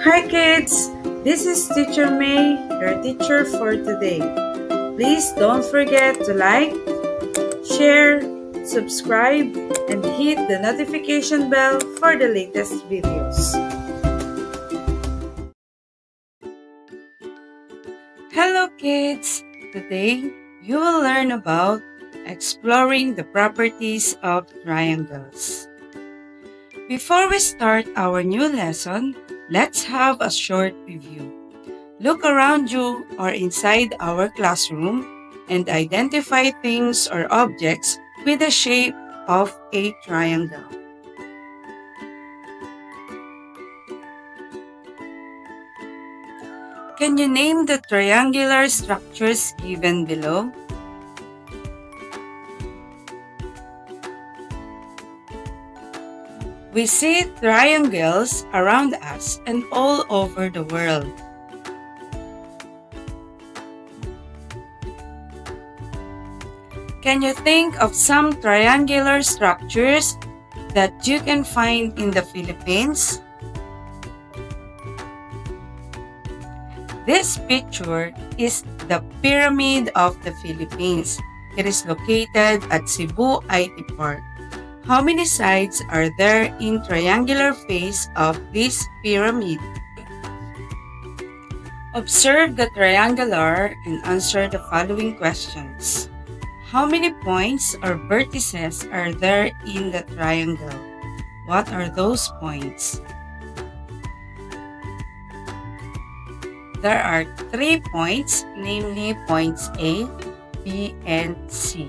Hi kids, this is Teacher May, your teacher for today. Please don't forget to like, share, subscribe, and hit the notification bell for the latest videos. Hello kids! Today, you will learn about exploring the properties of triangles. Before we start our new lesson, let's have a short review. Look around you or inside our classroom and identify things or objects with the shape of a triangle. Can you name the triangular structures given below? We see triangles around us and all over the world. Can you think of some triangular structures that you can find in the Philippines? This picture is the Pyramid of the Philippines. It is located at Cebu IT Park. How many sides are there in triangular face of this pyramid? Observe the triangular and answer the following questions. How many points or vertices are there in the triangle? What are those points? There are 3 points, namely points A, B, and C.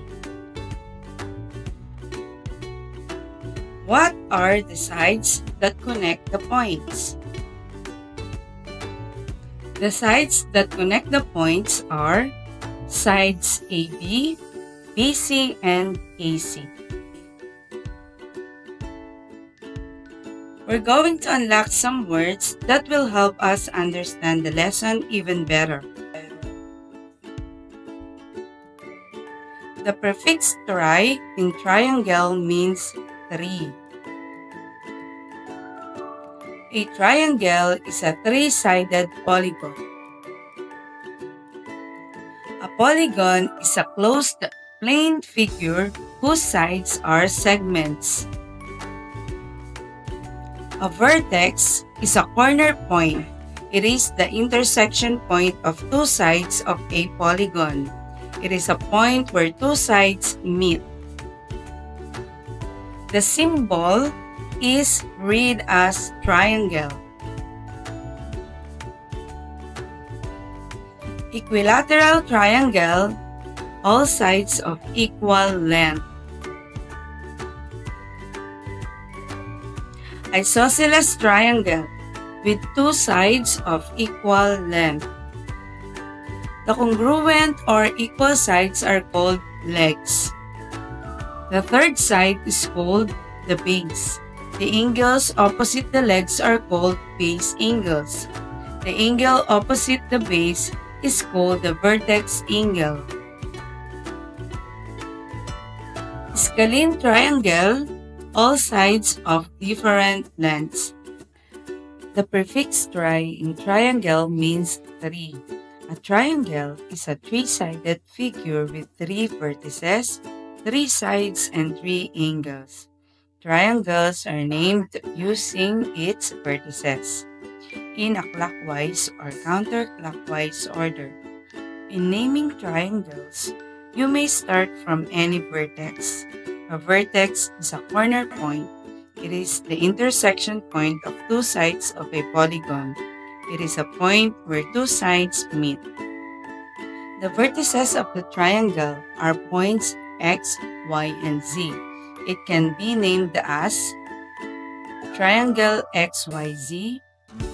What are the sides that connect the points? The sides that connect the points are sides AB, BC, and AC. We're going to unlock some words that will help us understand the lesson even better. The prefix tri in triangle means 3. A triangle is a 3-sided polygon. A polygon is a closed plane figure whose sides are segments. A vertex is a corner point. It is the intersection point of 2 sides of a polygon. It is a point where 2 sides meet. The symbol is read as triangle. Equilateral triangle, all sides of equal length. Isosceles triangle, with 2 sides of equal length. The congruent or equal sides are called legs. The third side is called the base. The angles opposite the legs are called base angles. The angle opposite the base is called the vertex angle. Scalene triangle, all sides of different lengths. The prefix tri in triangle means 3. A triangle is a 3-sided figure with 3 vertices, 3 sides, and 3 angles. Triangles are named using its vertices in a clockwise or counterclockwise order. In naming triangles, you may start from any vertex. A vertex is a corner point. It is the intersection point of 2 sides of a polygon. It is a point where 2 sides meet. The vertices of the triangle are points X, Y, and Z. It can be named as triangle XYZ,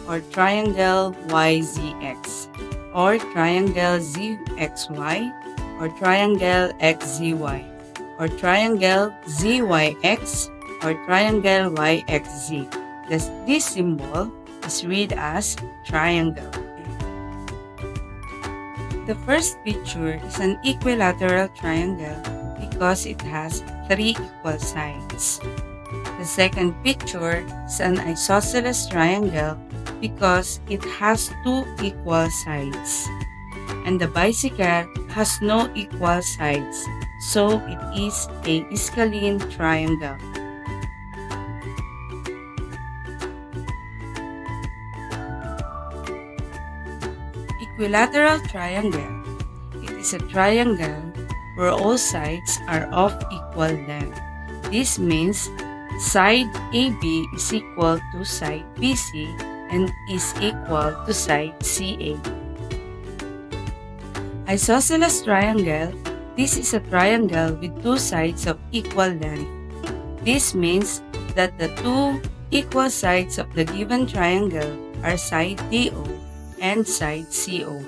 or triangle YZX, or triangle ZXY, or triangle XZY, or triangle ZYX, or triangle YXZ. This symbol is read as triangle. The first picture is an equilateral triangle because it has 3 equal sides. The second picture is an isosceles triangle because it has two equal sides. And the bicycle has no equal sides, so it is a scalene triangle. Equilateral triangle. It is a triangle where all sides are of equal length. This means side AB is equal to side BC and is equal to side CA. Isosceles triangle. This is a triangle with two sides of equal length. This means that the two equal sides of the given triangle are side DO and side CO.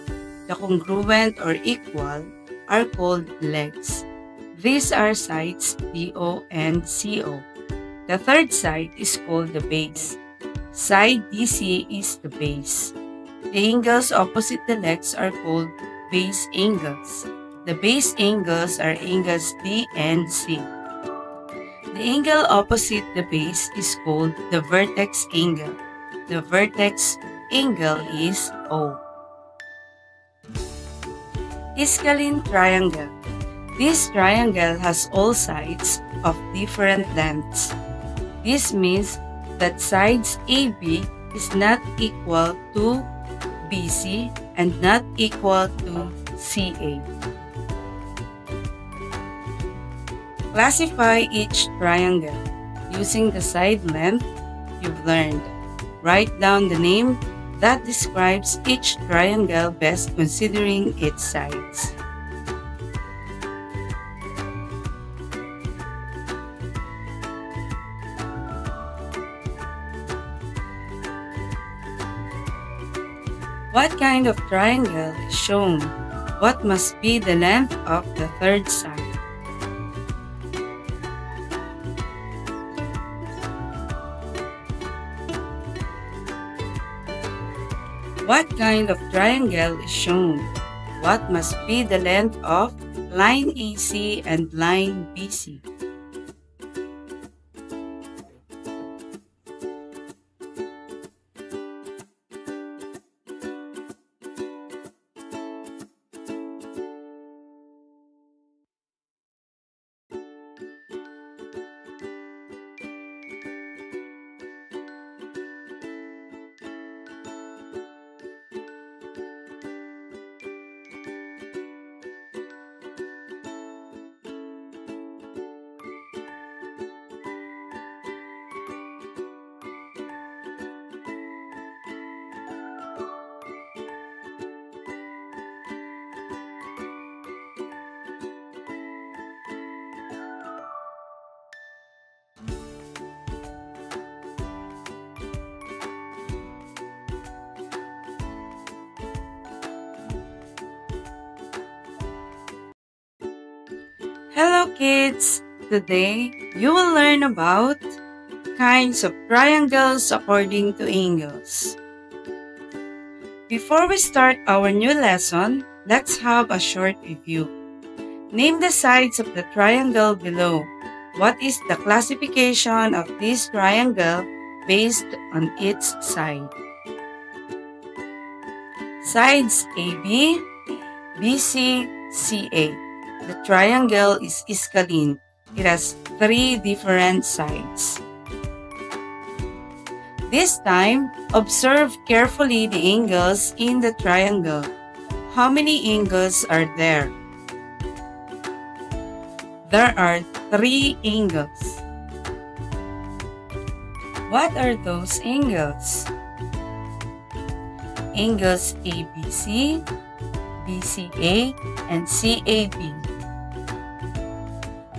The congruent or equal are called legs. These are sides DO and CO. The third side is called the base. Side DC is the base. The angles opposite the legs are called base angles. The base angles are angles D and C. The angle opposite the base is called the vertex angle. The vertex angle is O. Scalene triangle. This triangle has all sides of different lengths. This means that sides AB is not equal to BC and not equal to CA. Classify each triangle using the side length you've learned. Write down the name that describes each triangle best considering its sides. What kind of triangle is shown? What must be the length of the third side? What kind of triangle is shown? What must be the length of line AC and line BC? Hello kids! Today, you will learn about kinds of triangles according to angles. Before we start our new lesson, let's have a short review. Name the sides of the triangle below. What is the classification of this triangle based on its side? Sides AB, BC, CA. The triangle is scalene. It has three different sides. This time, observe carefully the angles in the triangle. How many angles are there? There are 3 angles. What are those angles? Angles ABC, BCA, and CAB.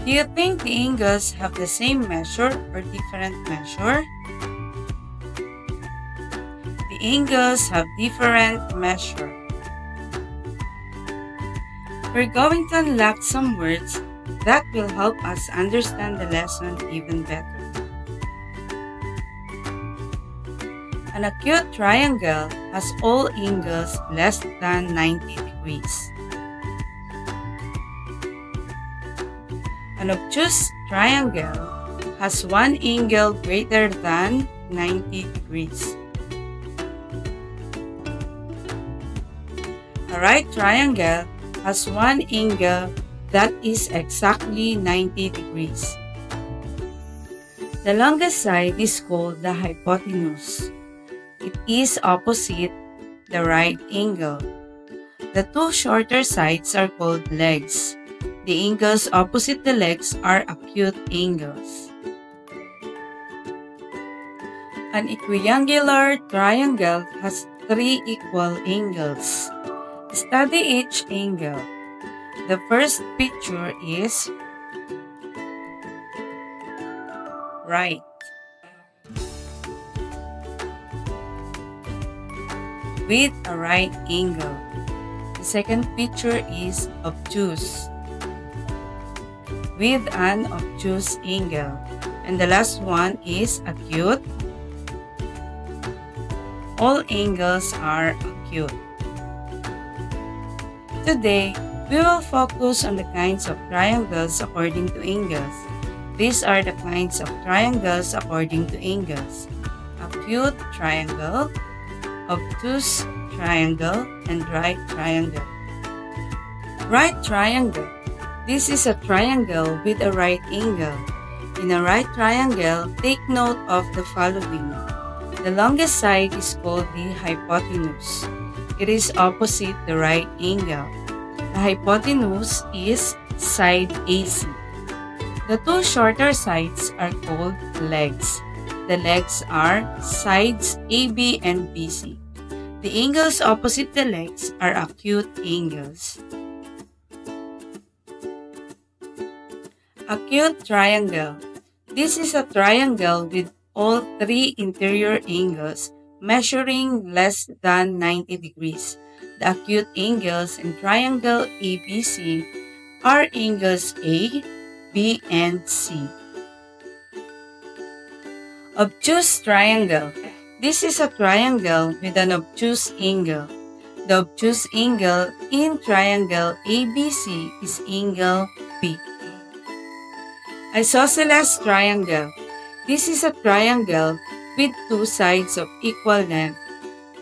Do you think the angles have the same measure or different measure? The angles have different measure. We're going to unlock some words that will help us understand the lesson even better. An acute triangle has all angles less than 90 degrees. An obtuse triangle has one angle greater than 90 degrees. A right triangle has one angle that is exactly 90 degrees. The longest side is called the hypotenuse. It is opposite the right angle. The two shorter sides are called legs. The angles opposite the legs are acute angles. An equiangular triangle has three equal angles. Study each angle. The first picture is right. With a right angle. The second picture is obtuse with an obtuse angle. And the last one is acute. All angles are acute. Today, we will focus on the kinds of triangles according to angles. These are the kinds of triangles according to angles: acute triangle, obtuse triangle, and right triangle. Right triangle. This is a triangle with a right angle. In a right triangle, take note of the following. The longest side is called the hypotenuse. It is opposite the right angle. The hypotenuse is side AC. The two shorter sides are called legs. The legs are sides AB and BC. The angles opposite the legs are acute angles. Acute triangle. This is a triangle with all three interior angles measuring less than 90 degrees. The acute angles in triangle ABC are angles A, B, and C. Obtuse triangle. This is a triangle with an obtuse angle. The obtuse angle in triangle ABC is angle B. Isosceles triangle. This is a triangle with two sides of equal length.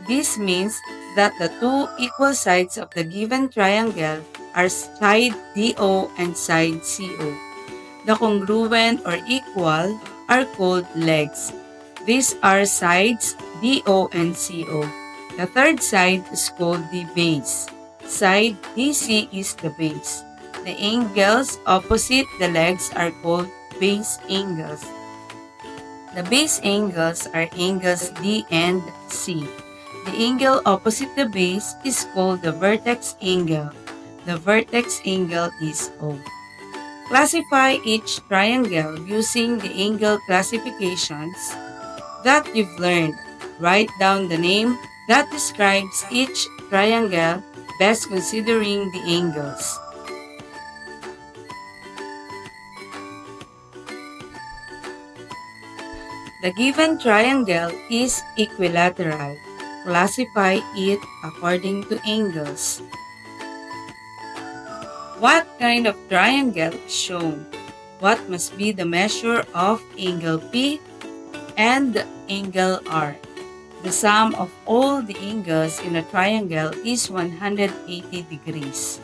This means that the two equal sides of the given triangle are side DO and side CO. The congruent or equal are called legs. These are sides DO and CO. The third side is called the base. Side DC is the base. The angles opposite the legs are called base angles. The base angles are angles D and C. The angle opposite the base is called the vertex angle. The vertex angle is O. Classify each triangle using the angle classifications that you've learned. Write down the name that describes each triangle, best considering the angles. The given triangle is equilateral. Classify it according to angles. What kind of triangle is shown? What must be the measure of angle P and angle R? The sum of all the angles in a triangle is 180 degrees.